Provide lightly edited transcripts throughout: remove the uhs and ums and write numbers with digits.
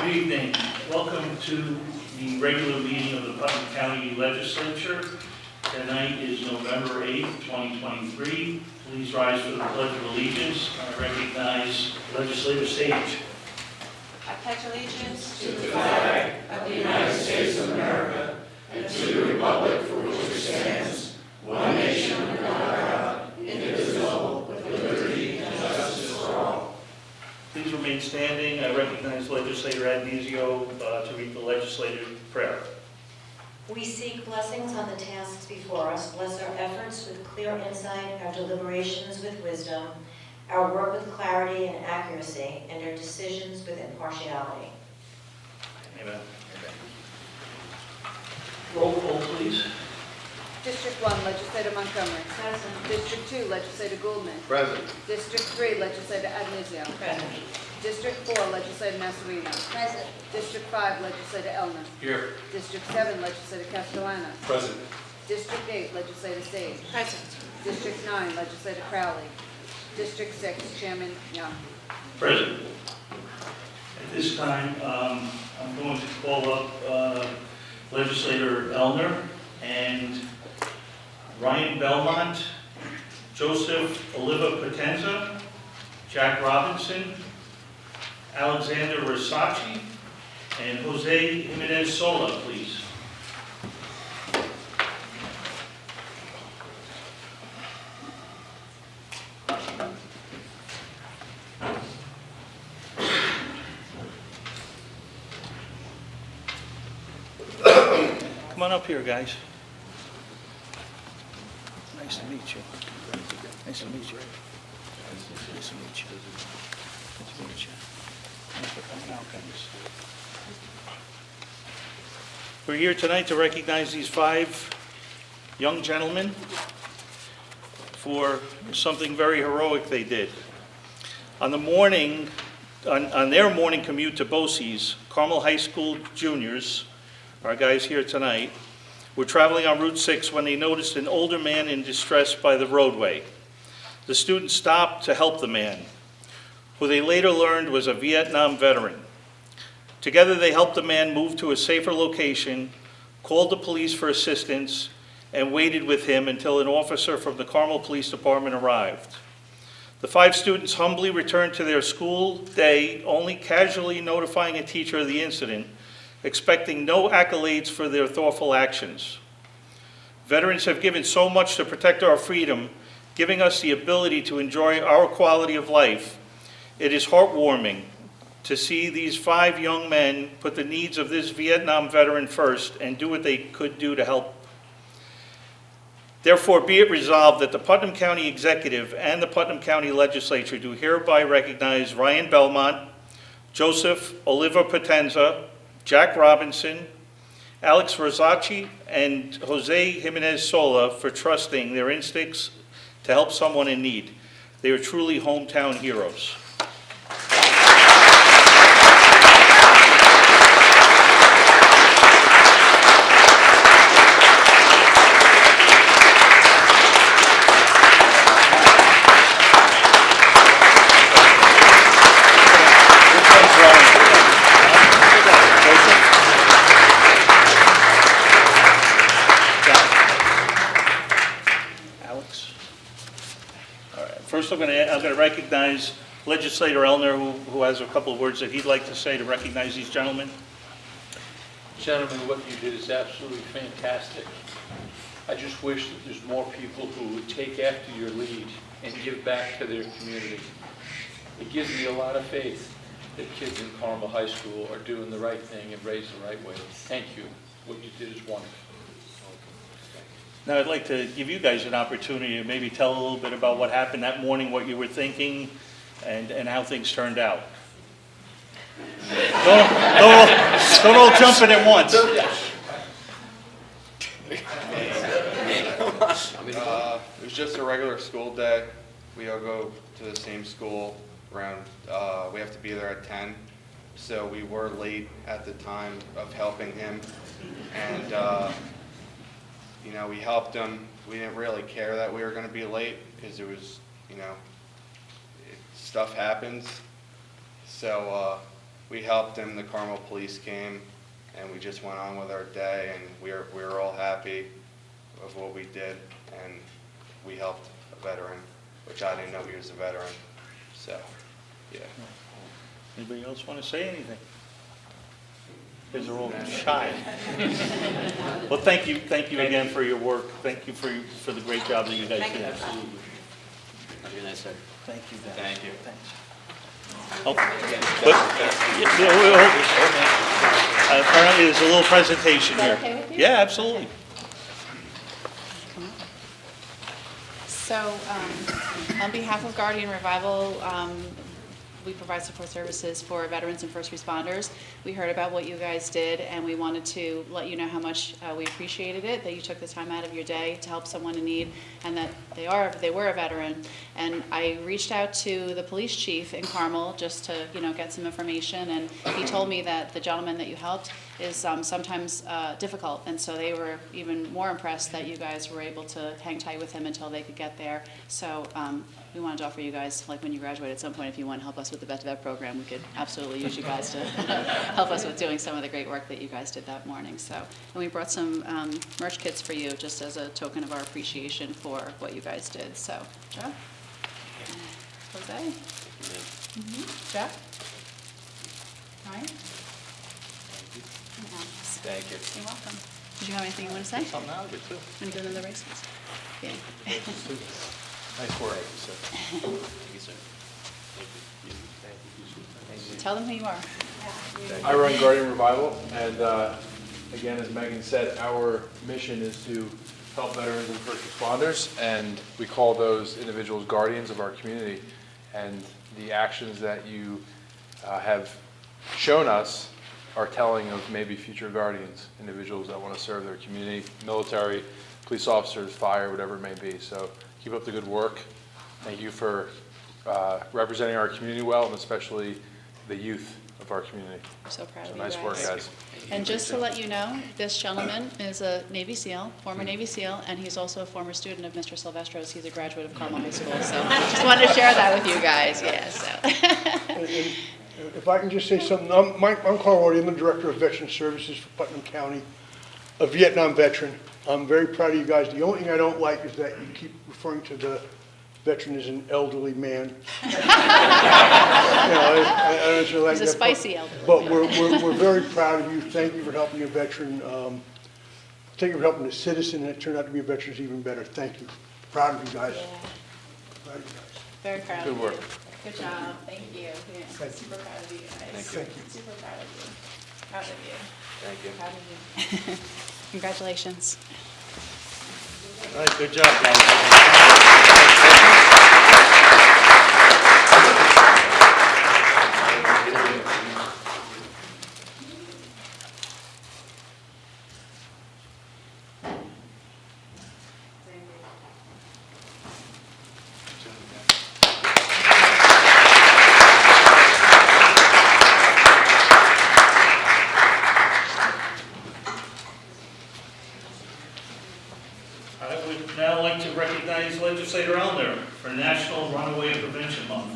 Good evening. Welcome to the regular meeting of the Putnam County Legislature. Tonight is November 8th, 2023. Please rise for the Pledge of Allegiance. I recognize Legislator Sage. I pledge allegiance to the flag of the United States of America and to the republic for which it stands, one nation under God, indivisible, with liberty and justice for all. Please remain standing. I recognize Legislator Adnesio to read the legislative prayer. We seek blessings on the tasks before us. Bless our efforts with clear insight, our deliberations with wisdom, our work with clarity and accuracy, and our decisions with impartiality. Amen. Roll call, please. District 1, Legislator Montgomery. Present. District 2, Legislator Goldman. Present. District 3, Legislator Adnesio. Present. District 4, Legislator Masserino. Present. District 5, Legislator Elner. Here. District 7, Legislator Castellano. Present. District 8, Legislator Sage. Present. District 9, Legislator Crowley. District 6, Chairman Young. Present. At this time, I'm going to call up Legislator Elner and Ryan Belmont, Joseph Oliva Potenza, Jack Robinson, Alexander Versace, and Jose Jimenez Sola, please. Come on up here, guys. Nice to meet you. Nice to meet you. Nice to meet you. Nice to meet you. Thanks for coming out, guys. We're here tonight to recognize these 5 young gentlemen for something very heroic they did. On their morning commute to Bosse's, Carmel High School juniors, our guys here tonight, were traveling on Route 6 when they noticed an older man in distress by the roadway. The students stopped to help the man, who they later learned was a Vietnam veteran. Together they helped the man move to a safer location, called the police for assistance, and waited with him until an officer from the Carmel Police Department arrived. The 5 students humbly returned to their school day, only casually notifying a teacher of the incident, expecting no accolades for their thoughtful actions. Veterans have given so much to protect our freedom, giving us the ability to enjoy our quality of life. It is heartwarming to see these 5 young men put the needs of this Vietnam veteran first and do what they could do to help. Therefore, be it resolved that the Putnam County Executive and the Putnam County Legislature do hereby recognize Ryan Belmont, Joseph Oliva Potenza, Jack Robinson, Alex Versace, and Jose Jimenez Sola for trusting their instincts to help someone in need. They are truly hometown heroes. First, I'm going to recognize Legislator Elner, who has a couple of words that he'd like to say to recognize these gentlemen. Gentlemen, what you did is absolutely fantastic. I just wish that there's more people who would take after your lead and give back to their community. It gives me a lot of faith that kids in Carmel High School are doing the right thing and raised the right way. Thank you. What you did is wonderful. Now, I'd like to give you guys an opportunity to maybe tell a little bit about what happened that morning, what you were thinking, and how things turned out. Don't all jump in at once. It was just a regular school day. We all go to the same school around, we have to be there at 10. So we were late at the time of helping him. And you know, we helped him. We didn't really care that we were going to be late because it was, you know, stuff happens. So we helped him. The Carmel police came, and we just went on with our day, and we were all happy of what we did, and we helped a veteran, which I didn't know he was a veteran. So, yeah. Anybody else want to say anything? You guys are all shy. Well, thank you again for your work. Thank you for the great job that you guys did. Absolutely. Have a good night, sir. Thank you, guys. Thank you. Thanks. Oh, but, apparently there's a little presentation Is here. that okay with you? Yeah, absolutely. So, on behalf of Guardian Revival, we provide support services for veterans and first responders. We heard about what you guys did, and we wanted to let you know how much we appreciated it, that you took the time out of your day to help someone in need, and that they were a veteran. And I reached out to the police chief in Carmel just to, get some information, and he told me that the gentleman that you helped is sometimes difficult, and so they were even more impressed that you guys were able to hang tight with him until they could get there. So we wanted to offer you guys, like when you graduate at some point, if you want to help us with the Vet to Vet program, we could absolutely use you guys to help us with doing some of the great work that you guys did that morning. So, and we brought some merch kits for you just as a token of our appreciation for what you guys did. So, Joe? Jose? Jeff? Ryan? Thank you. You're welcome. Did you have anything you want to say? Something out of it, too. Want to go to the races? Yeah. Nice work. Thank you, sir. Thank you. Tell them who you are. I run Guardian Revival, and again, as Megan said, our mission is to help veterans and first responders, and we call those individuals guardians of our community. And the actions that you have shown us are telling of maybe future guardians, individuals that want to serve their community, military, police officers, fire, whatever it may be. So keep up the good work. Thank you for representing our community well, and especially the youth of our community. I'm so proud of you Nice guys. work, guys. And just to let you know, this gentleman is a Navy SEAL, former Navy SEAL, and he's also a former student of Mr. Silvestro's. He's a graduate of Carmel High School, so just wanted to share that with you guys, yeah, so. And if I can just say something, I'm Carl Rody, I'm the Director of Veteran Services for Putnam County, a Vietnam veteran. I'm very proud of you guys. The only thing I don't like is that you keep referring to the veteran as an elderly man. I don't actually like that. He's a spicy elderly But man. we're very proud of you. Thank you for helping a veteran. Thank you for helping a citizen, and it turned out to be a veteran is even better. Thank you. Proud of you guys. Yeah, Proud of you guys. very proud Good of work. you. Good job, thank you. Yeah, Thank you. super proud of you guys. Thank you. Super proud of you. Proud of you. Thank you. Proud of you. Congratulations. All right, good job, guys. I would now like to recognize Legislator Elner for National Runaway Prevention Month.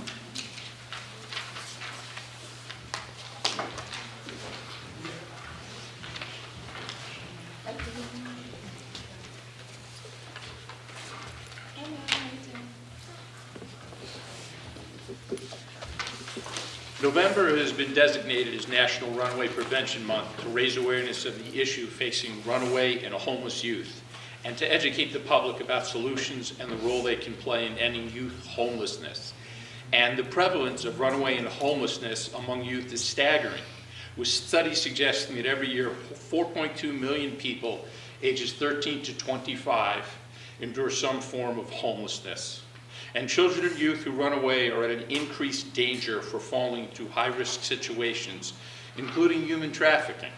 November has been designated as National Runaway Prevention Month to raise awareness of the issue facing runaway and homeless youth, and to educate the public about solutions and the role they can play in ending youth homelessness. And the prevalence of runaway and homelessness among youth is staggering, with studies suggesting that every year 4.2 million people ages 13 to 25 endure some form of homelessness. And children and youth who run away are at an increased danger for falling into high-risk situations, including human trafficking.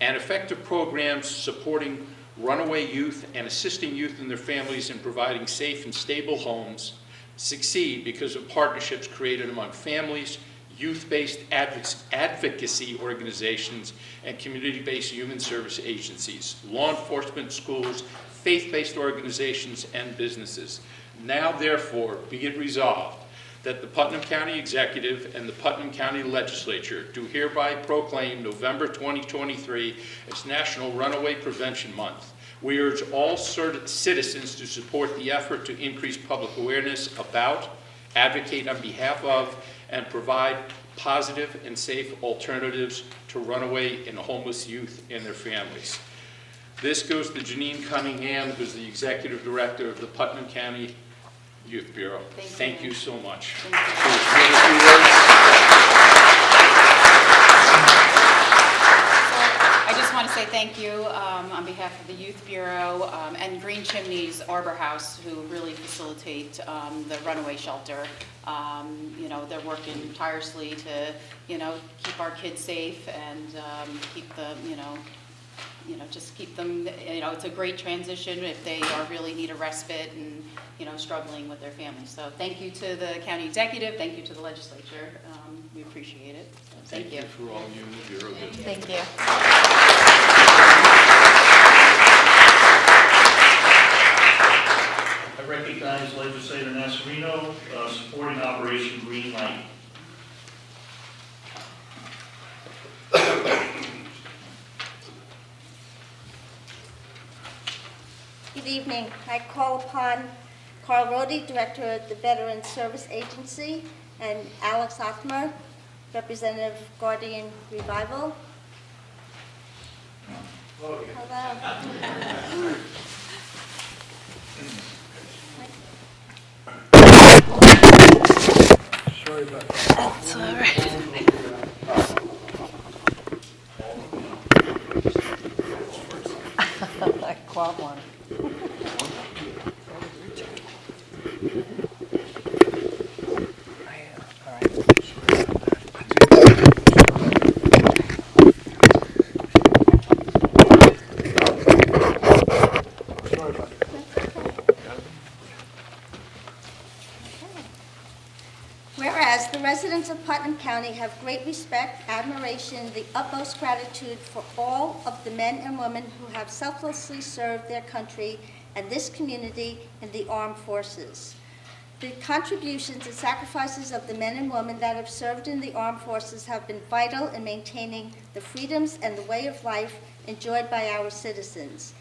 And effective programs supporting runaway youth and assisting youth and their families in providing safe and stable homes succeed because of partnerships created among families, youth-based advocacy organizations, and community-based human service agencies, law enforcement, schools, faith-based organizations, and businesses. Now, therefore, be it resolved that the Putnam County Executive and the Putnam County Legislature do hereby proclaim November 2023 as National Runaway Prevention Month. We urge all citizens to support the effort to increase public awareness about, advocate on behalf of, and provide positive and safe alternatives to runaway and homeless youth and their families. This goes to Janine Cunningham, who's the Executive Director of the Putnam County Youth Bureau. Thank you so much. I just want to say thank you on behalf of the Youth Bureau and Green Chimneys Arbor House, who really facilitate the runaway shelter. You know, they're working tirelessly to, you know, keep our kids safe and keep the, just keep them, it's a great transition if they really need a respite and, struggling with their families. So thank you to the county executive, thank you to the legislature. We appreciate it. So thank you. For all you in the Bureau do. Thank you. I recognize Legislator Nasarino supporting Operation Green Light. Good evening. I call upon Carl Rody, Director of the Veterans Service Agency, and Alex Othmer, Representative Guardian Revival. Hello. Sorry about that. That's all right. I caught one. Sorry about that. Whereas the residents of Putnam County have great respect, admiration, and the utmost gratitude for all of the men and women who have selflessly served their country and this community in the armed forces. The contributions and sacrifices of the men and women that have served in the armed forces have been vital in maintaining the freedoms and the way of life enjoyed by our citizens.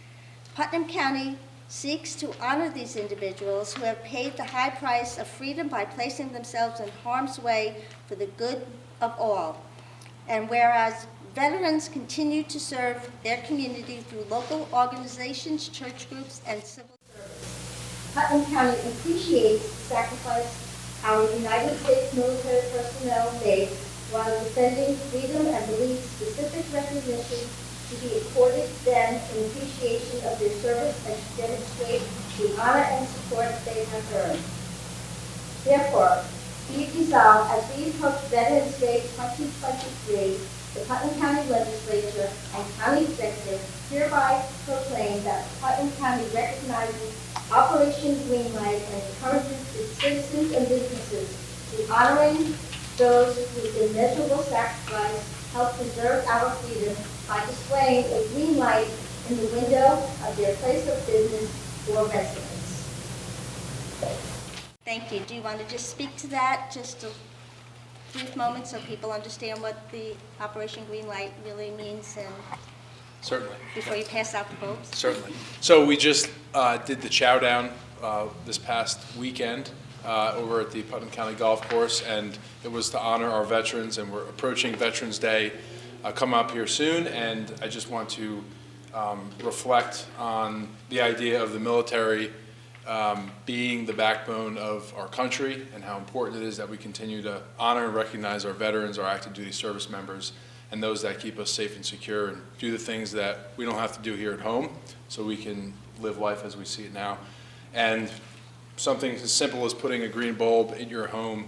Putnam County seeks to honor these individuals who have paid the high price of freedom by placing themselves in harm's way for the good of all. And whereas veterans continue to serve their community through local organizations, church groups, and civil service, Putnam County appreciates the sacrifice our United States military personnel made while defending freedom and believes specific recognition to be accorded them in appreciation of their service and to demonstrate the honor and support they have earned. Therefore, be it resolved, as we approach Veterans Day 2023, the Putnam County Legislature and County Executive hereby proclaim that Putnam County recognizes Operation Greenlight and encourages its citizens and businesses to honoring those whose immeasurable sacrifice helped preserve our freedom by displaying a green light in the window of their place of business or residence. Thank you. Do you want to just speak to that just a brief moment so people understand what the Operation Green Light really means and Certainly. before you pass out the bulbs? Certainly. So we just did the chow down this past weekend over at the Putnam County Golf Course, and it was to honor our veterans, and we're approaching Veterans Day come up here soon, and I just want to reflect on the idea of the military being the backbone of our country and how important it is that we continue to honor and recognize our veterans, our active duty service members, and those that keep us safe and secure and do the things that we don't have to do here at home so we can live life as we see it now. And something as simple as putting a green bulb in your home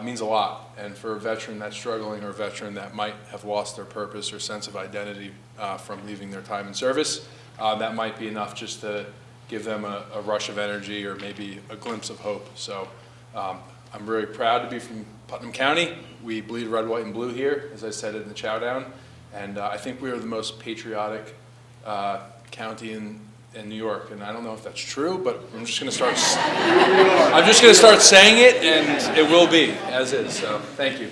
means a lot. And for a veteran that's struggling or a veteran that might have lost their purpose or sense of identity from leaving their time in service, that might be enough just to give them a rush of energy or maybe a glimpse of hope. So I'm very proud to be from Putnam County. We bleed red, white, and blue here, as I said in the chow down. And I think we are the most patriotic county in in New York, and I don't know if that's true, but I'm just going to start. I'm just going to start saying it, and it will be as is. So thank you.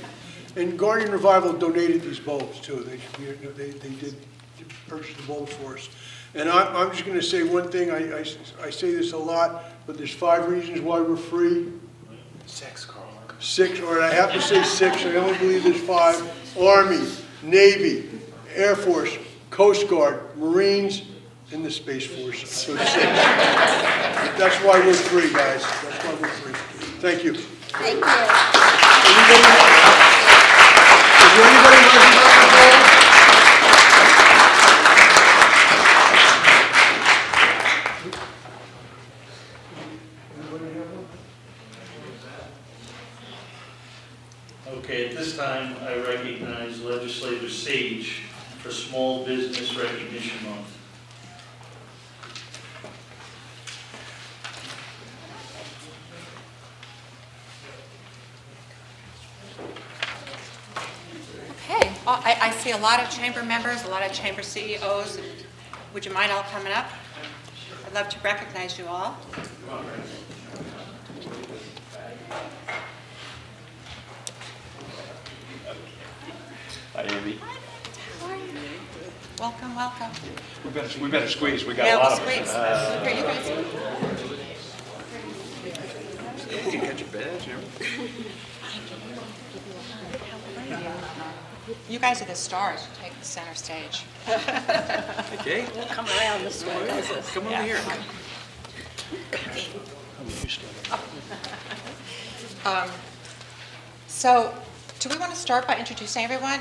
And Guardian Revival donated these bulbs too. They did purchase the bulbs for us. And I'm just going to say one thing. I say this a lot, but there's 5 reasons why we're free. 6, Carl. 6, or I have to say 6. I only believe there's 5. Army, Navy, Air Force, Coast Guard, Marines, and the Space Force. So 6. That's why we're free, guys. That's why we're free. Thank you. Thank you. Is there anybody who has a Okay, at this time, I recognize Legislator Sage for Small Business Recognition Month. Okay, well, I see a lot of chamber members, a lot of chamber CEOs. Would you mind all coming up? I'd love to recognize you all. Hi, Amy. Welcome, welcome. We better squeeze. We got Yeah, a lot we'll of squeeze. us. Here, you guys. You can get your badge. You guys are the stars. You take the center stage. Okay. Come around this way. Come over here. So, do we want to start by introducing everyone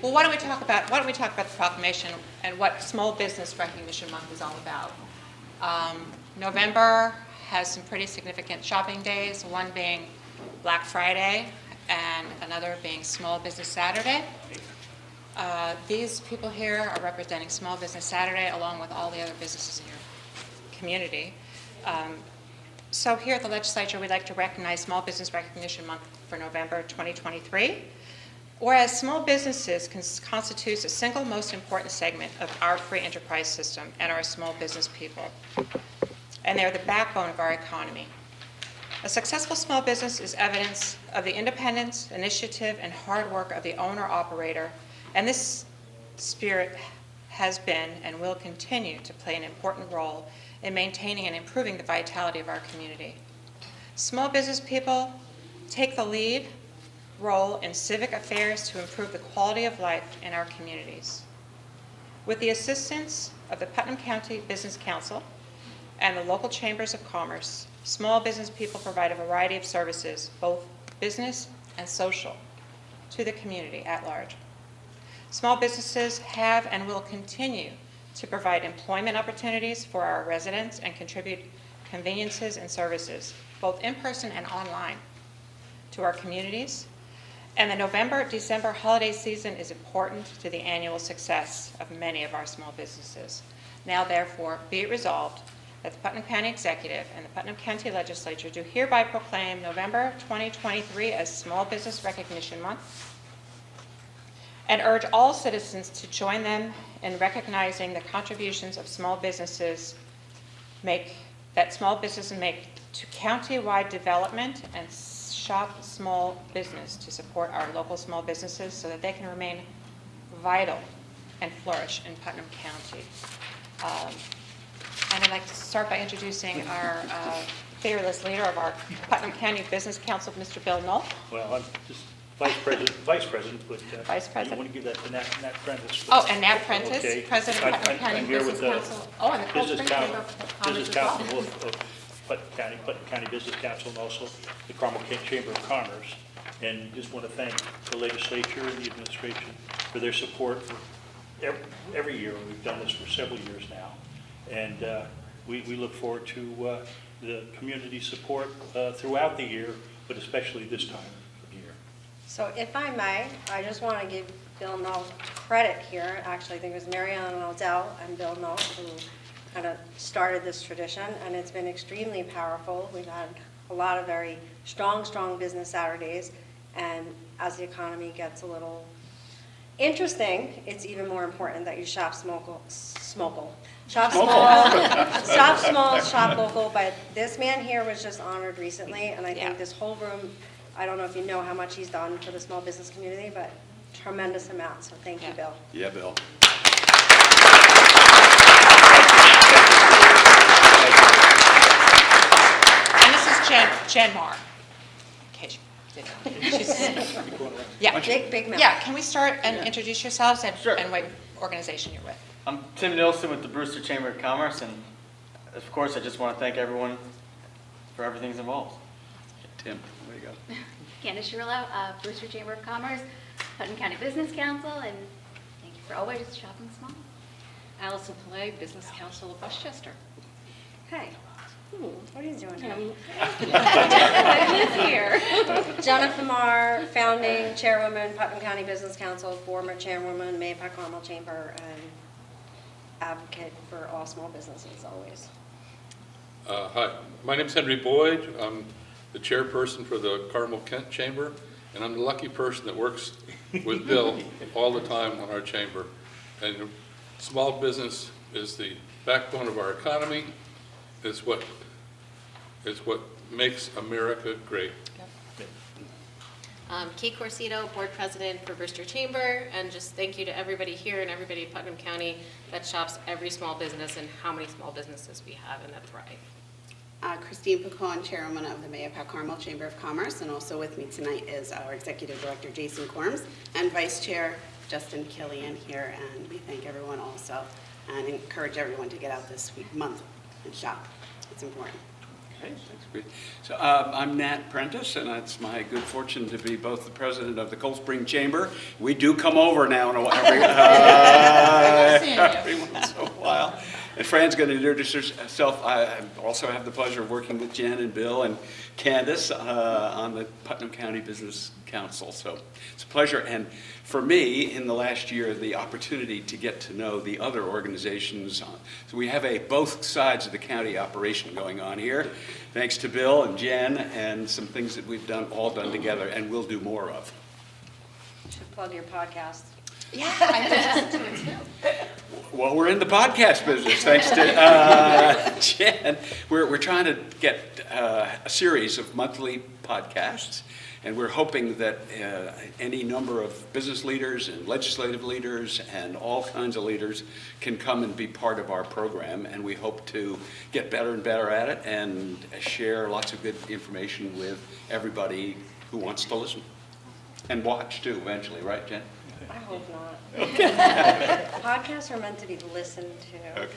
well, why don't we talk about the proclamation and what Small Business Recognition Month is all about? November has some pretty significant shopping days, one being Black Friday and another being Small Business Saturday. These people here are representing Small Business Saturday along with all the other businesses in your community. So here at the legislature, we'd like to recognize Small Business Recognition Month for November 2023. Whereas small businesses constitutes a single most important segment of our free enterprise system and our small business people. And they're the backbone of our economy. A successful small business is evidence of the independence, initiative, and hard work of the owner-operator, and this spirit has been and will continue to play an important role in maintaining and improving the vitality of our community. Small business people take the lead role in civic affairs to improve the quality of life in our communities. With the assistance of the Putnam County Business Council and the local chambers of commerce, small business people provide a variety of services, both business and social, to the community at large. Small businesses have and will continue to provide employment opportunities for our residents and contribute conveniences and services, both in person and online, to our communities. And the November-December holiday season is important to the annual success of many of our small businesses. Now, therefore, be it resolved that the Putnam County Executive and the Putnam County Legislature do hereby proclaim November 2023 as Small Business Recognition Month and urge all citizens to join them in recognizing the contributions of small businesses make to county-wide development and shop small business to support our local small businesses so that they can remain vital and flourish in Putnam County. And I'd like to start by introducing our fearless leader of our Putnam County Business Council, Mr. Bill Knoll. Well, I'm just vice president, but Vice President. you want to give that to Nat Prentice. Oh, and Nat Prentice, Okay. President of Putnam County I'm here Business with the Council. Oh, and the Business Chamber of Commerce Business as well. Council of Putnam County Business Council, and also the Carmel Chamber of Commerce. And just want to thank the legislature and the administration for their support for every year. We've done this for several years now. And we look forward to the community support throughout the year, but especially this time of year. So if I may, I just want to give Bill Knoll credit here. Actually, I think it was Marianne Odell and Bill Knoll who kind of started this tradition, and it's been extremely powerful. We've had a lot of very strong business Saturdays, and as the economy gets a little Interesting, it's even more important that you shop smokal. Shop small, shop local, but this man here was just honored recently, and I Yeah. think this whole room, I don't know if you know how much he's done for the small business community, but tremendous amount, so thank you, Yeah. Bill. Yeah, Bill. And this is Jen Marr. In case you didn't know. She's- Yeah. Big mouth. Yeah, can we start and introduce yourselves and Sure. and what organization you're with? I'm Tim Nilsson with the Brewster Chamber of Commerce, and of course, I just want to thank everyone for everything's involved. Tim, way to go. Candace Sherlow, Brewster Chamber of Commerce, Putnam County Business Council, and thank you for always shopping small. Allison Pillay, Business Council of Westchester. Hey, what are you doing here? I live here. Jennifer Marr, founding chairwoman, Putnam County Business Council, former chairwoman, Mayapack Carmel Chamber, and advocate for all small businesses always. Hi, my name's Henry Boyd. I'm the chairperson for the Carmel Kent Chamber, and I'm the lucky person that works with Bill all the time on our chamber. And small business is the backbone of our economy. It's what makes America great. Kate Corsito, Board President for Brewster Chamber, and just thank you to everybody here and everybody in Putnam County that shops every small business and how many small businesses we have and that thrive. Christine Picon, Chairwoman of the Mayapack Carmel Chamber of Commerce, and also with me tonight is our Executive Director, Jason Corms, and Vice Chair, Justin Killian here, and we thank everyone also, and encourage everyone to get out this month and shop. It's important. Okay, that's great. So I'm Nat Prentice, and it's my good fortune to be both the president of the Cold Spring Chamber. We do come over now and every once in a while. And Fran's going to introduce herself. I also have the pleasure of working with Jen and Bill and Candace on the Putnam County Business Council. So it's a pleasure. And for me, in the last year, the opportunity to get to know the other organizations. So we have both sides of the county operation going on here, thanks to Bill and Jen and some things that we've all done together and will do more of. You should plug your podcast. Yeah, I listen to it too. Well, we're in the podcast business, thanks to Jen. We're trying to get a series of monthly podcasts, and we're hoping that any number of business leaders and legislative leaders and all kinds of leaders can come and be part of our program, and we hope to get better and better at it and share lots of good information with everybody who wants to listen. And watch, too, eventually, right, Jen? I hope not. Podcasts are meant to be listened to. Okay.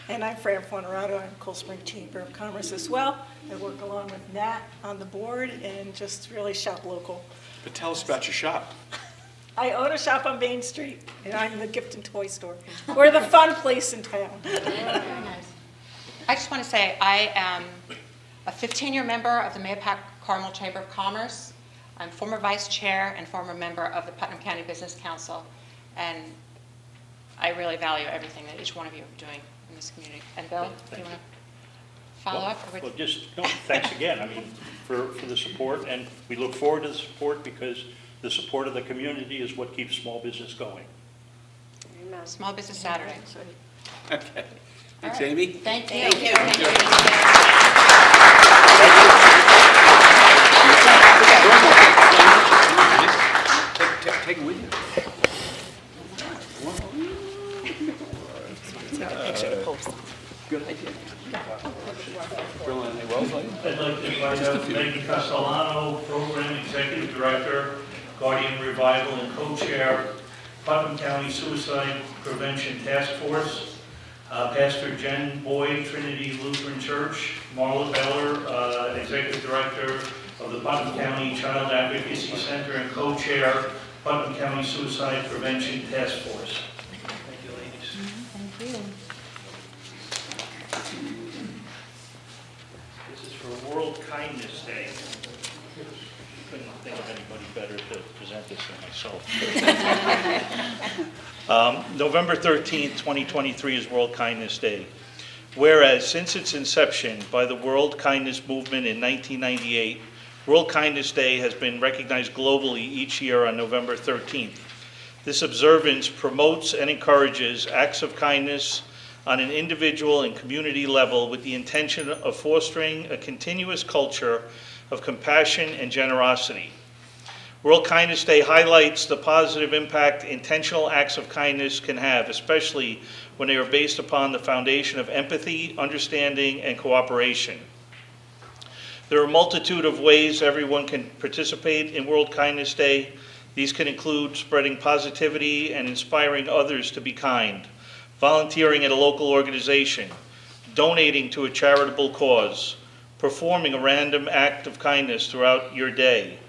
And I'm Fran Fonerato. I'm Cold Spring Chamber of Commerce as well. I work along with Nat on the board and just really shop local. But tell us about your shop. I own a shop on Main Street, and I'm the gift and toy store. We're the fun place in town. I just want to say I am a 15-year member of the Mayapack Carmel Chamber of Commerce. I'm former vice chair and former member of the Putnam County Business Council, and I really value everything that each one of you are doing in this community. And Bill, do you want to follow up? Or Well, thanks again, I mean, for the support, and we look forward to the support because the support of the community is what keeps small business going. Amen. Small Business Saturday. Okay. Thanks, right. Amy. Thank you. Thank you. Thank you. Take it with you. Good idea. Brilliantly well played. I'd like to invite up Megan Castellano, Program Executive Director, Guardian Revival, and Co-Chair, Putnam County Suicide Prevention Task Force, Pastor Jen Boyd, Trinity Lutheran Church, Marla Beller, Executive Director of the Putnam County Child Advocacy Center, and Co-Chair, Putnam County Suicide Prevention Task Force. Thank you, ladies. Thank you. This is for World Kindness Day. Couldn't think of anybody better to present this than myself. November 13th, 2023 is World Kindness Day. Whereas since its inception by the World Kindness Movement in 1998, World Kindness Day has been recognized globally each year on November 13th. This observance promotes and encourages acts of kindness on an individual and community level with the intention of fostering a continuous culture of compassion and generosity. World Kindness Day highlights the positive impact intentional acts of kindness can have, especially when they are based upon the foundation of empathy, understanding, and cooperation. There are a multitude of ways everyone can participate in World Kindness Day. These can include spreading positivity and inspiring others to be kind, volunteering at a local organization, donating to a charitable cause, performing a random act of kindness throughout your day,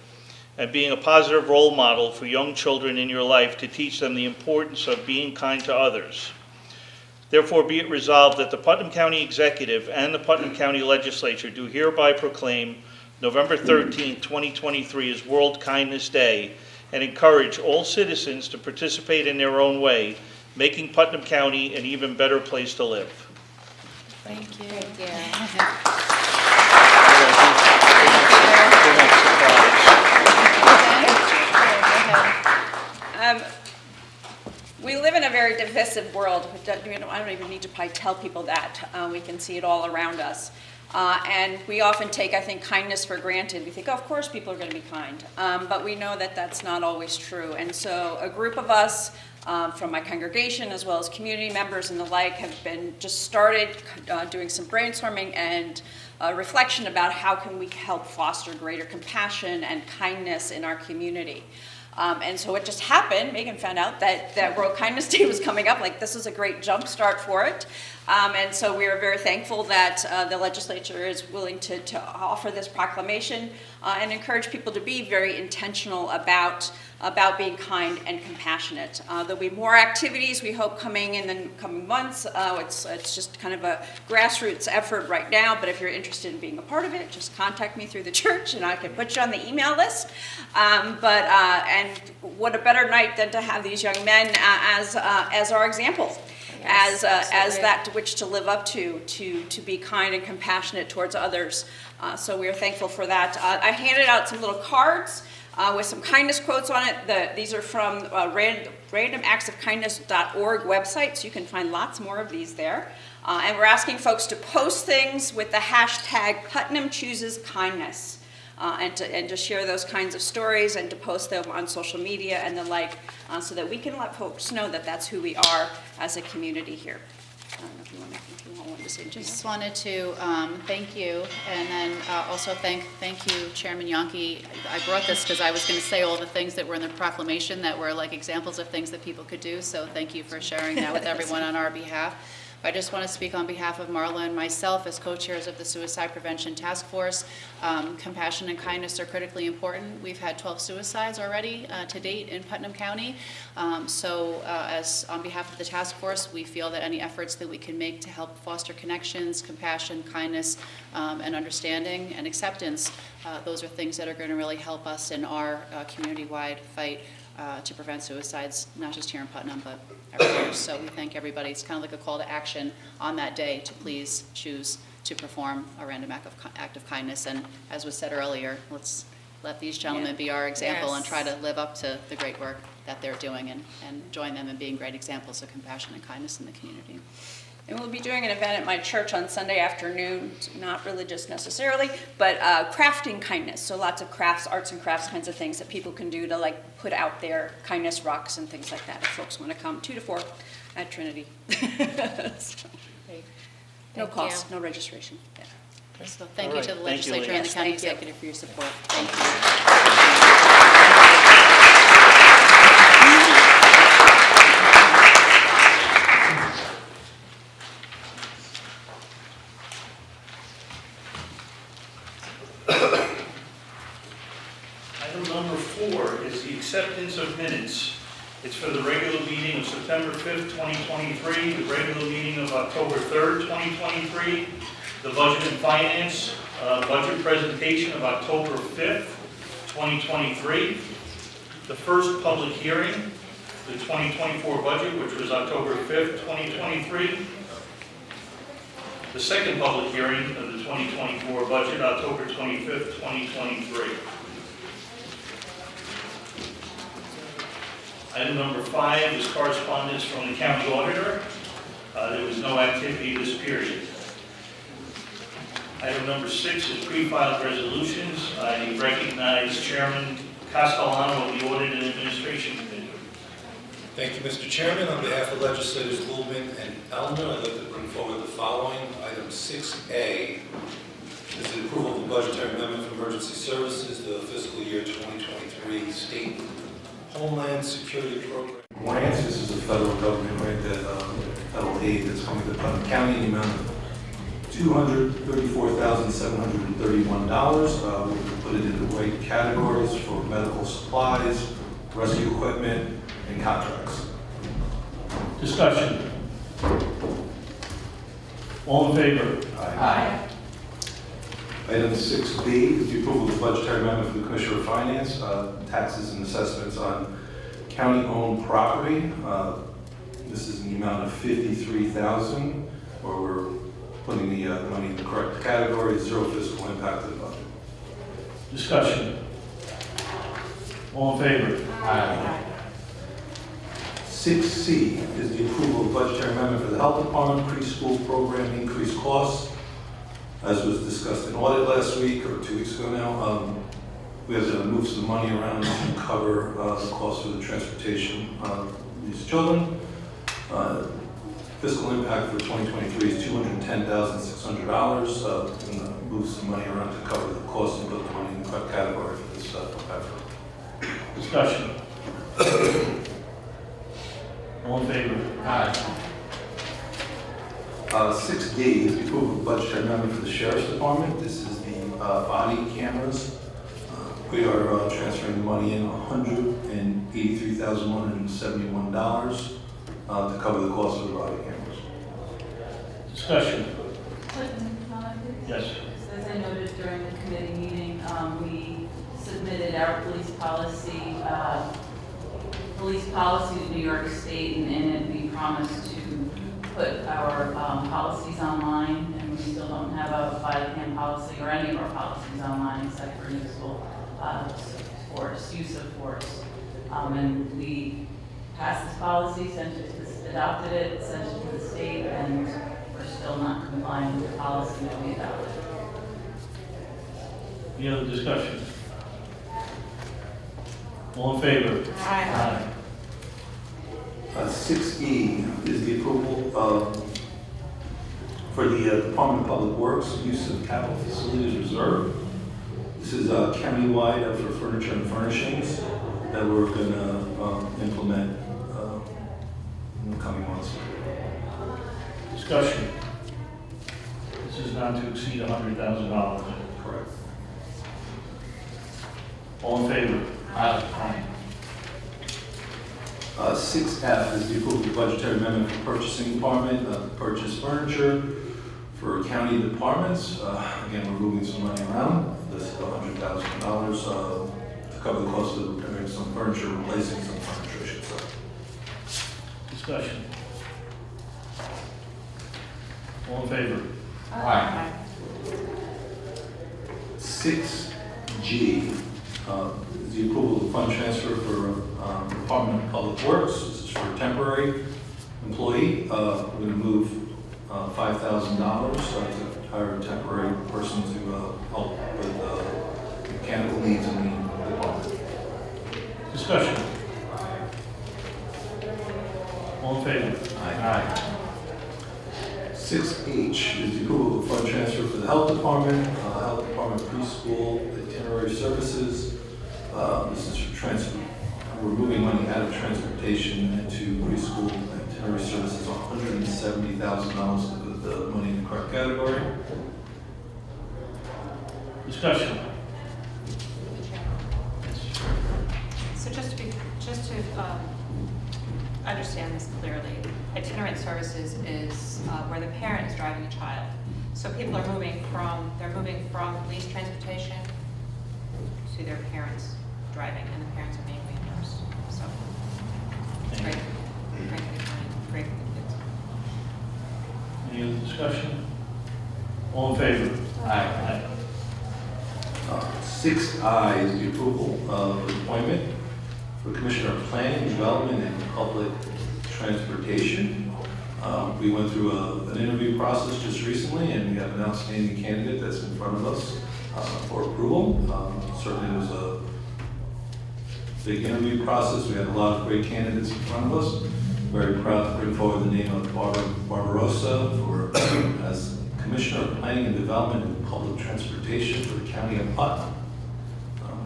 and being a positive role model for young children in your life to teach them the importance of being kind to others. Therefore, be it resolved that the Putnam County Executive and the Putnam County Legislature do hereby proclaim November 13, 2023 as World Kindness Day and encourage all citizens to participate in their own way, making Putnam County an even better place to live. Thank you. Thank you. We live in a very divisive world. I don't even need to probably tell people that. We can see it all around us. And we often take, I think, kindness for granted. We think, oh, of course people are going to be kind. But we know that that's not always true. And so a group of us from my congregation as well as community members and the like have been just started doing some brainstorming and reflection about how can we help foster greater compassion and kindness in our community. And so it just happened, Megan found out that World Kindness Day was coming up, like this is a great jump start for it. And so we are very thankful that the legislature is willing to offer this proclamation and encourage people to be very intentional about being kind and compassionate. There'll be more activities we hope coming in the coming months. It's just kind of a grassroots effort right now, but if you're interested in being a part of it, just contact me through the church and I can put you on the email list. And what a better night than to have these young men as our examples. Yes, as that to which to live up to be kind and compassionate towards others. So we are thankful for that. I handed out some little cards with some kindness quotes on it. These are from randomactsofkindness.org website, so you can find lots more of these there. And we're asking folks to post things with the hashtag Putnam Chooses Kindness. And to share those kinds of stories and to post them on social media and the like, so that we can let folks know that that's who we are as a community here. I don't know if you want to say anything. Just wanted to thank you, and then also thank you, Chairman Yonke. I brought this because I was going to say all the things that were in the proclamation that were like examples of things that people could do, so thank you for sharing that with everyone on our behalf. I just want to speak on behalf of Marla and myself as co-chairs of the Suicide Prevention Task Force. Compassion and kindness are critically important. We've had 12 suicides already to date in Putnam County. As on behalf of the task force, we feel that any efforts that we can make to help foster connections, compassion, kindness, and understanding and acceptance, those are things that are going to really help us in our community-wide fight to prevent suicides, not just here in Putnam, but everywhere. So we thank everybody. It's kind of like a call to action on that day to please choose to perform a random act of kindness. And as was said earlier, let's let these gentlemen be our example and try to live up to the great work that they're doing and join them in being great examples of compassion and kindness in the community. And we'll be doing an event at my church on Sunday afternoon, not religious necessarily, but crafting kindness. So lots of crafts, arts and crafts kinds of things that people can do to like put out their kindness rocks and things like that if folks want to come 2 to 4 at Trinity. So, no cost, no registration. Yeah. So thank you to the legislature and the county executive for your support. Thank Item number 4 is the acceptance of minutes. It's for the regular meeting of September 5th, 2023, the regular meeting of October 3rd, 2023, the Budget and Finance budget presentation of October 5th, 2023, the first public hearing, the 2024 budget, which was October 5th, 2023, the second public hearing of the 2024 budget, October 25th, 2023. Item number 5 is correspondence from the county auditor. There was no activity this period. Item number 6 is pre-filed resolutions. I recognize Chairman Castellano of the Audit and Administration Committee. Thank you, Mr. Chairman. On behalf of legislators Goldman and Elmer, I'd like to bring forward the following. Item 6A is the approval of the budgetary amendment for emergency services, the fiscal year 2023 State Homeland Security Program grants. This is a federal government grant, federal aid that's coming to Putnam County in the amount of $234,731. We put it in the right categories for medical supplies, rescue equipment, and contracts. Discussion. All in favor? Aye. Item 6B is the approval of the budgetary amendment for the Commissioner of Finance, taxes and assessments on county-owned property. This is in the amount of $53,000, where we're putting the money in the correct category, zero fiscal impact to the budget. Discussion. All in favor? Aye. 6C is the approval of budgetary amendment for the Health Department preschool program increased costs. As was discussed in audit last week, or 2 weeks ago now, we have to move some money around to cover the cost of the transportation of these children. Fiscal impact for 2023 is $210,600. And move some money around to cover the cost and put the money in the correct category for this effort. Discussion. All in favor? Aye. 6D is the approval of budgetary amendment for the Sheriff's Department. This is the body cameras. We are transferring the money in $183,171 to cover the cost of the body cameras. Discussion. Yes. As I noted during the committee meeting, we submitted our police policy to New York State, and in it we promised to put our policies online, and we still don't have a body cam policy or any of our policies online except for useful use of force. And we passed this policy, adopted it, sent it to the state, and we're still not complying with the policy that we adopted. Any other discussion? All in favor? Aye. 6E is the approval for the Department of Public Works use of capital facilities reserve. This is county-wide for furniture and furnishings that we're going to implement in the coming months. Discussion. This is not to exceed $100,000. Correct. All in favor? Aye. 6F is the approval of the budgetary amendment for purchasing department, purchase furniture for county departments. Again, we're moving some money around. This is $100,000 to cover the cost of repairing some furniture, replacing some furniture, I should say. Discussion. All in favor? Aye. 6G is the approval of fund transfer for Department of Public Works. This is for a temporary employee. We're going to move $5,000 to hire a temporary person to help with mechanical needs in the department. Discussion. All in favor? Aye. 6H is the approval of fund transfer for the Health Department, Health Department preschool itinerary services. This is for transfer. We're moving money out of transportation into preschool itinerary services, $170,000 to put the money in the correct category. Discussion. So just to understand this clearly, itinerant services is where the parent is driving a child. So people are moving from leased transportation to their parents driving, and the parents are being reimbursed. So it's great for the county, great for the kids. Any other discussion? All in favor?6I is the approval of appointment for Commissioner of Planning, Development, and Public Transportation. We went through an interview process just recently, and we have an outstanding candidate that's in front of us for approval. Certainly it was a big interview process. We had a lot of great candidates in front of us. Very proud to bring forward the name of Barbara Barbarossa as Commissioner of Planning and Development and Public Transportation for the County of Putnam.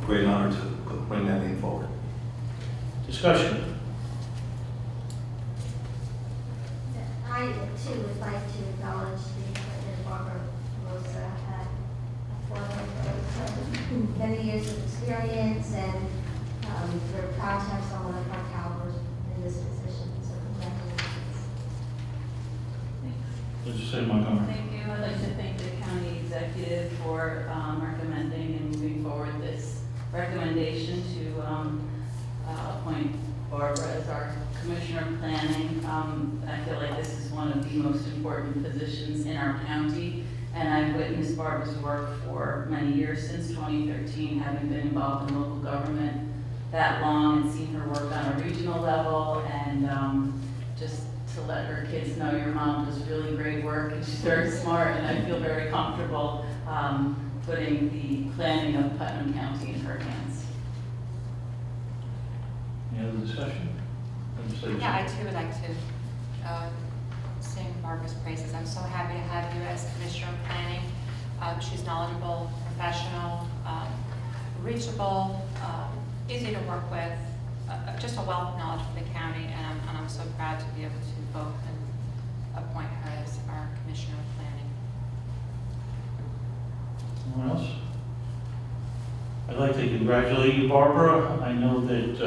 Great honor to bring that name forward. Discussion. I too would like to acknowledge the appointment of Barbara Rosa for many years of experience, and we're proud to have someone of her caliber in this position. So congratulations. Legislator Montgomery. Thank you. I'd like to thank the county executive for recommending and moving forward this recommendation to appoint Barbara as our Commissioner of Planning. I feel like this is one of the most important positions in our county, and I've witnessed Barbara's work for many years, since 2013, having been involved in local government that long and seen her work on a regional level, and just to let her kids know your mom does really great work, and she's very smart, and I feel very comfortable putting the planning of Putnam County in her hands. Any other discussion? Yeah, I too would like to sing Barbara's praises. I'm so happy to have you as Commissioner of Planning. She's knowledgeable, professional, reachable, easy to work with, just a wealth of knowledge for the county, and I'm so proud to be able to vote and appoint her as our Commissioner of Planning. Anyone else? I'd like to congratulate you, Barbara. I know that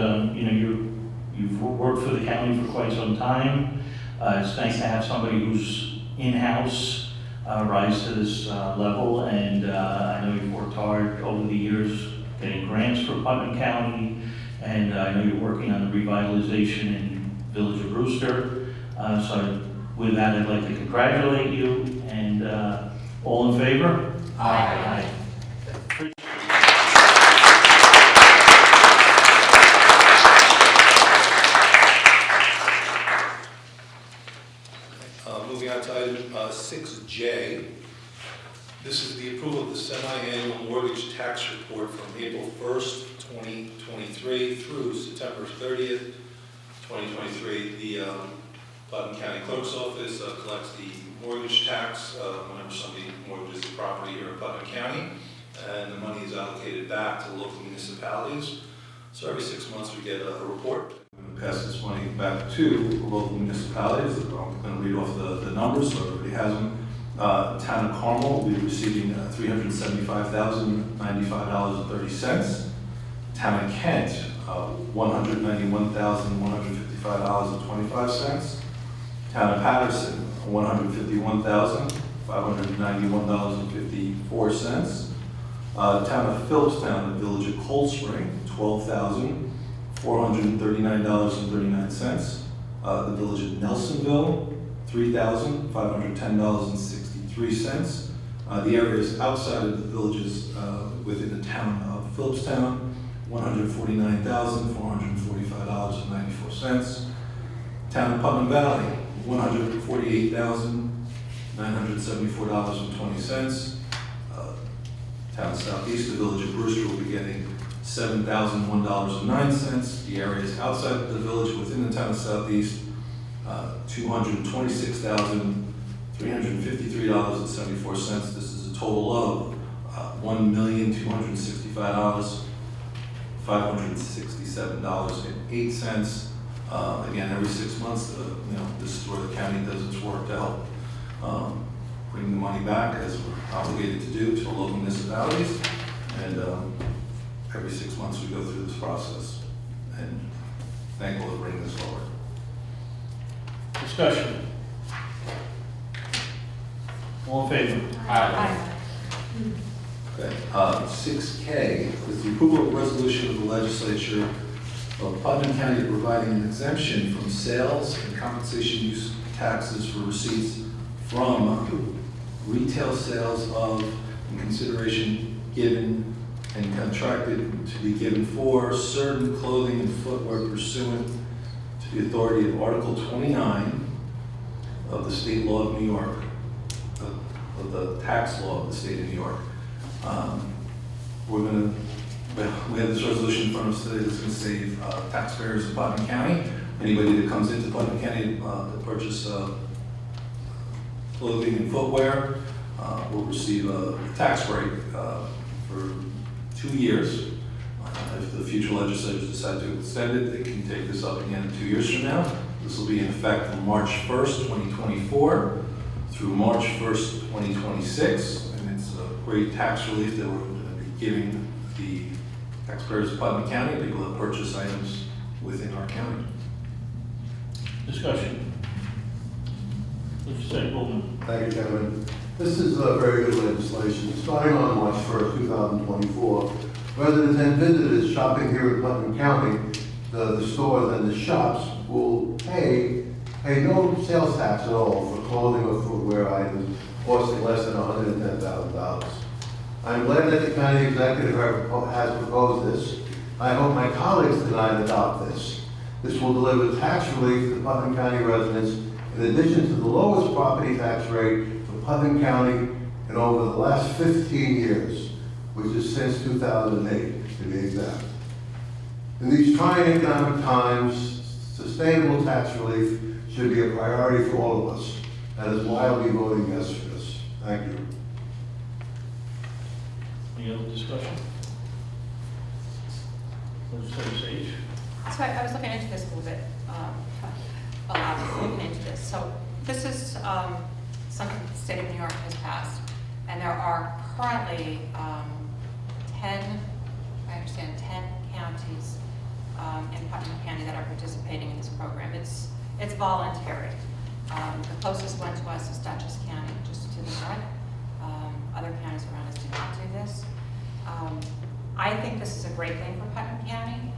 you've worked for the county for quite some time. It's nice to have somebody who's in-house rise to this level, and I know you've worked hard over the years getting grants for Putnam County, and I know you're working on the revitalization in Village of Brewster. So with that, I'd like to congratulate you, and all in favor? Aye. Moving on to item 6J. This is the approval of the semi-annual mortgage tax report from April 1st, 2023 through September 30th, 2023. The Putnam County Clerk's Office collects the mortgage tax whenever somebody mortgages a property here in Putnam County, and the money is allocated back to local municipalities. So every 6 months we get a report. We're going to pass this money back to local municipalities. I'm going to read off the numbers so everybody has them. Town of Carmel will be receiving $375,095.30. Town of Kent, $191,155.25. Town of Patterson, $151,591.54. Town of Phillipstown, the Village of Cold Spring, $12,439.39. The Village of Nelsonville, $3,510.63. The areas outside of the villages within the town of Phillipstown, $149,445.94. Town of Putnam Valley, $148,974.20. Town Southeast, the Village of Brewster will be getting $7,001.09. The areas outside of the village within the town of Southeast, $226,353.74. This is a total of $1,265,567.08. Again, every 6 months, this is where the county does its work to help bring the money back, as we're obligated to do, to local municipalities. And every 6 months we go through this process, and thankful to bring this forward. Discussion. All in favor? Aye. Okay. 6K is the approval of resolution of the legislature of Putnam County providing an exemption from sales and compensation use taxes for receipts from retail sales of, in consideration given and contracted to be given for certain clothing and footwear pursuant to the authority of Article 29 of the state law of New York, of the tax law of the state of New York. We have this resolution in front of us today that's going to save taxpayers of Putnam County. Anybody that comes into Putnam County to purchase clothing and footwear will receive a tax break for 2 years. If the future legislators decide to extend it, they can take this up again 2 years from now. This will be in effect from March 1st, 2024 through March 1st, 2026. And it's a great tax relief that we're going to be giving the taxpayers of Putnam County, people that purchase items within our county. Discussion. Legislator Goldman. Thank you, gentlemen. This is very good legislation. Starting on March 1st, 2024, residents and visitors shopping here in Putnam County, the stores and the shops will pay no sales tax at all for clothing or footwear items costing less than $110,000. I'm glad that the county executive has proposed this. I hope my colleagues tonight adopt this. This will deliver tax relief to Putnam County residents in addition to the lowest property tax rate for Putnam County in over the last 15 years, which is since 2008, to be exact. In these trying economic times, sustainable tax relief should be a priority for all of us. That is why I'll be voting yes for this. Thank you. Any other discussion? Legislator Sage. So I was looking into this a little bit, looking into this. So this is something the state of New York has passed, and there are currently 10 counties in Putnam County that are participating in this program. It's voluntary. The closest one to us is Dutchess County, just to the north. Other counties around us do not do this. I think this is a great thing for Putnam County.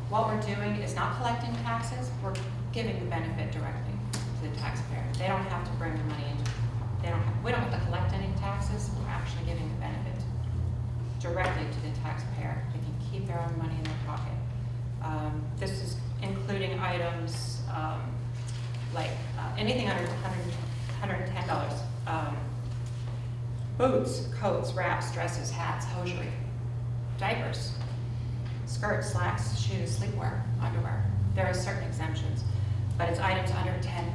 What we're doing is not collecting taxes, we're giving the benefit directly to the taxpayer. They don't have to bring the money into, we don't have to collect any taxes, we're actually giving the benefit directly to the taxpayer. They can keep their own money in their pocket. This is including items like anything under $110. Boots, coats, wraps, dresses, hats, hosiery, diapers, skirts, slacks, shoes, sleepwear, underwear. There are certain exemptions, but it's items under $110.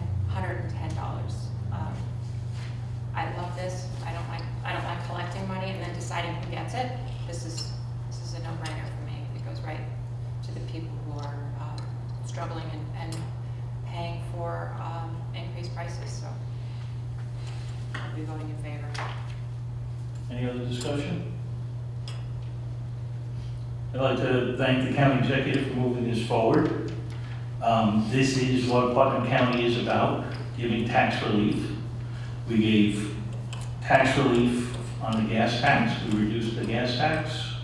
I love this. I don't like collecting money and then deciding who gets it. This is a no-brainer for me. It goes right to the people who are struggling and paying for increased prices. So I'll be voting in favor. Any other discussion? I'd like to thank the county executive for moving this forward. This is what Putnam County is about, giving tax relief. We gave tax relief on the gas tax. We reduced the gas tax.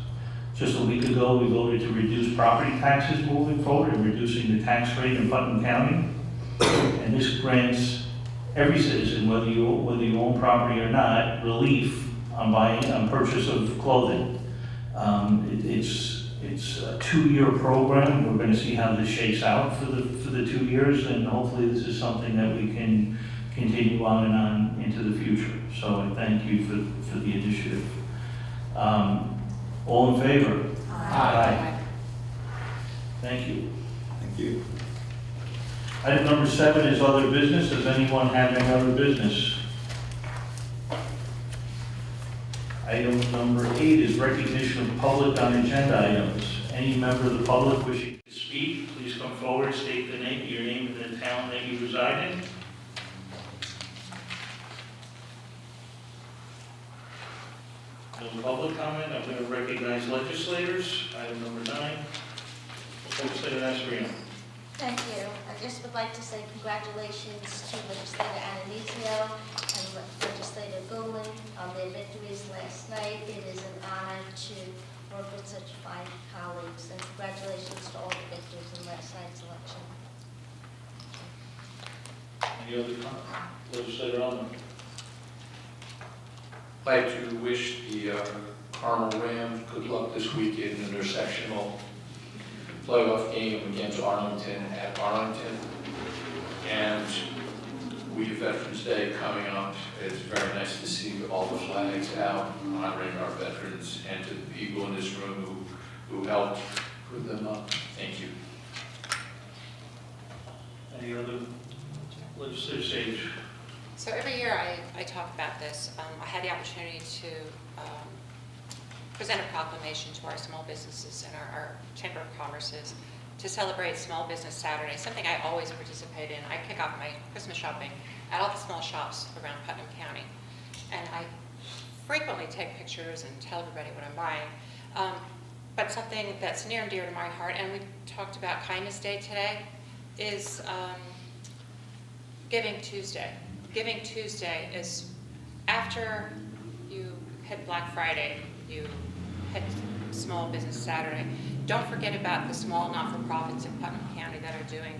Just a week ago, we voted to reduce property taxes moving forward and reducing the tax rate in Putnam County. And this grants every citizen, whether you own property or not, relief on purchase of clothing. It's a 2-year program. We're going to see how this shakes out for the 2 years, and hopefully this is something that we can continue on and on into the future. So I thank you for the initiative. All in favor? Aye. Thank you. Thank you. Item number 7 is other business. Does anyone have any other business? Item number 8 is recognition of public on agenda items. Any member of the public wishing to speak, please come forward, state your name and the town that you reside in. No public comment. I'm going to recognize legislators. Item number 9. Legislator Nasrian. Thank you. I just would like to say congratulations to Legislator Ananizio and Legislator Goldman on their victories last night. It is an honor to work with such fine colleagues, and congratulations to all the victors in last night's election. Any other comment? Legislator Allen. like to wish the Carmel Rams good luck this weekend in their sectional playoff game against Arlington at Arlington. And we have Veterans Day coming up. It's very nice to see all the flags out honoring our veterans and to the people in this room who helped put them up. Thank you. Any other legislative stage? So every year I talk about this. I had the opportunity to present a proclamation to our small businesses and our Chamber of Commerce's to celebrate Small Business Saturday, something I always participate in. I kick off my Christmas shopping at all the small shops around Putnam County. And I frequently take pictures and tell everybody what I'm buying. But something that's near and dear to my heart, and we talked about Kindness Day today, is Giving Tuesday. Giving Tuesday is after you hit Black Friday, you hit Small Business Saturday. Don't forget about the small not-for-profits in Putnam County that are doing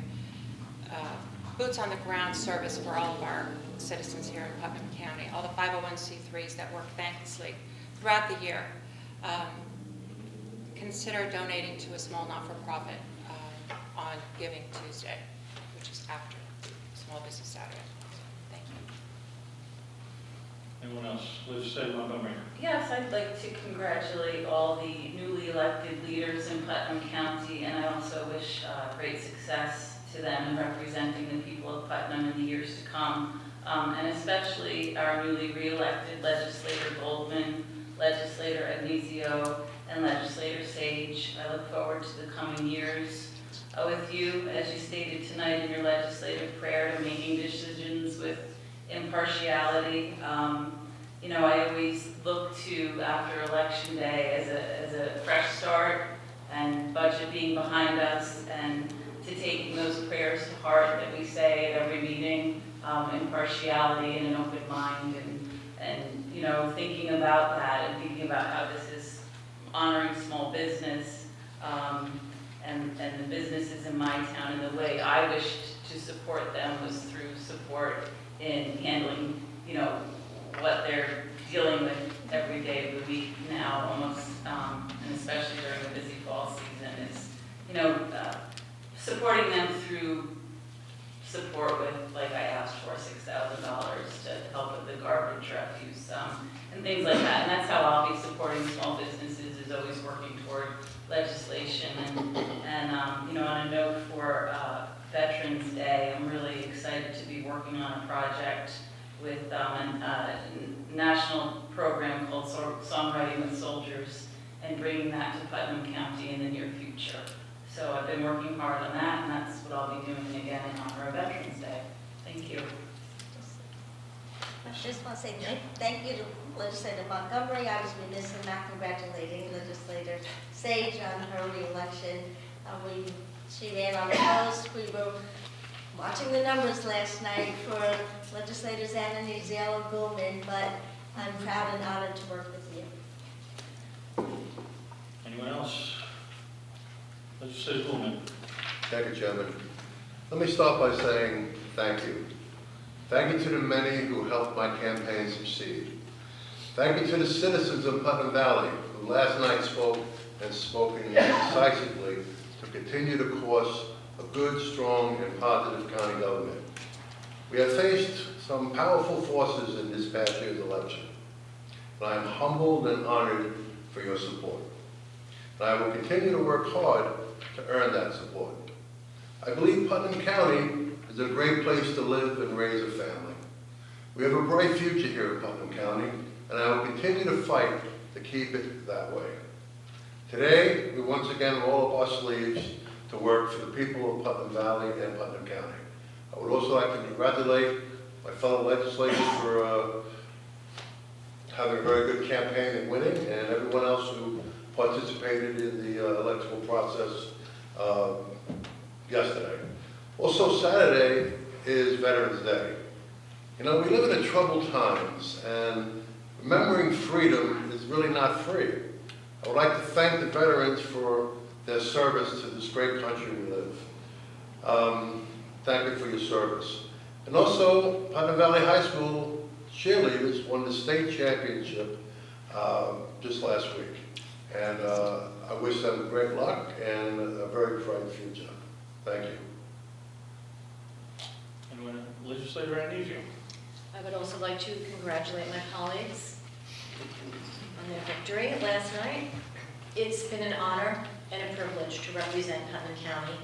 boots on the ground service for all of our citizens here in Putnam County, all the 501c3s that work thanklessly throughout the year. Consider donating to a small not-for-profit on Giving Tuesday, which is after Small Business Saturday. Thank you. Anyone else? Legislator Montgomery. Yes, I'd like to congratulate all the newly elected leaders in Putnam County, and I also wish great success to them in representing the people of Putnam in the years to come, and especially our newly re-elected Legislator Goldman, Legislator Agnizio, and Legislator Sage. I look forward to the coming years with you, as you stated tonight in your legislative prayer, to making decisions with impartiality. You know, I always look to, after Election Day, as a fresh start, and budget being behind us, and to taking those prayers to heart that we say at every meeting, impartiality and an open mind, and you know, thinking about that and thinking about how this is honoring small business and the businesses in my town, and the way I wished to support them was through support in handling, you know, what they're dealing with every day of the week now, almost, and especially during the busy fall season, is, you know, supporting them through support with, like I asked for, $6,000 to help with the garbage refuse and things like that. And that's how I'll be supporting small businesses, is always working toward legislation. And you know, on a note for Veterans Day, I'm really excited to be working on a project with a national program called Songwriting with Soldiers, and bringing that to Putnam County in the near future. So I've been working hard on that, and that's what I'll be doing again in honor of Veterans Day. Thank you. I just want to say thank you to Legislator Montgomery. I was remiss in not congratulating Legislator Sage on her re-election. She ran on the post. We were watching the numbers last night for Legislators Agnizio and Goldman, but I'm proud and honored to work with you. Anyone else? Legislator Goldman. Thank you, Chairman. Let me start by saying thank you. Thank you to the many who helped my campaign succeed. Thank you to the citizens of Putnam Valley who last night spoke and spoken decisively to continue the course of good, strong, and positive county government. We have faced some powerful forces in this past year's election, and I am humbled and honored for your support. And I will continue to work hard to earn that support. I believe Putnam County is a great place to live and raise a family. We have a bright future here in Putnam County, and I will continue to fight to keep it that way. Today, we once again roll up our sleeves to work for the people of Putnam Valley and Putnam County. I would also like to congratulate my fellow legislators for having a very good campaign and winning, and everyone else who participated in the electoral process yesterday. Also, Saturday is Veterans Day. You know, we live in troubled times, and remembering freedom is really not free. I would like to thank the veterans for their service to this great country we live. Thank you for your service. And also, Putnam Valley High School cheerleaders won the state championship just last week. And I wish them great luck and a very bright future. Thank you. Anyone, Legislator Andrew? I would also like to congratulate my colleagues on their victory last night. It's been an honor and a privilege to represent Putnam County,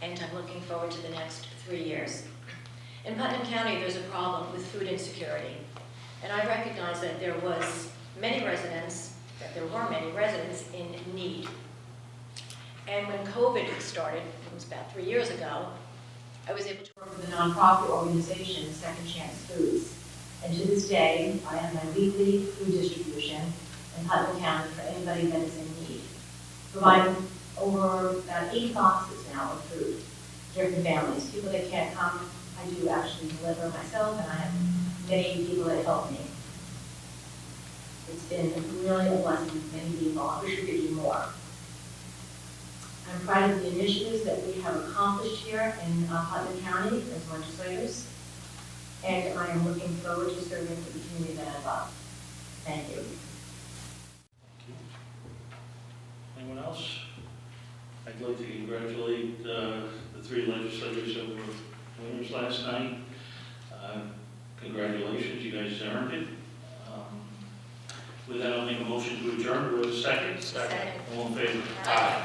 and I'm looking forward to the next 3 years. In Putnam County, there's a problem with food insecurity, and I recognize that there were many residents in need. And when COVID started, it was about 3 years ago, I was able to work with a nonprofit organization, Second Chance Foods. And to this day, I have my weekly food distribution in Putnam County for anybody that is in need, providing over about 8 boxes now of food to different families. People that can't come, I do actually deliver myself, and I have many people that help me. It's been really a blessing to many people. I wish we could do more. I'm proud of the initiatives that we have accomplished here in Putnam County as legislators, and I am looking forward to serving for the community that I love. Thank you. Anyone else? I'd like to congratulate the 3 legislators that were winners last night. Congratulations, you guys earned it. With that, I'll make a motion to adjourn. Do we have a second? Second. All in favor? Aye.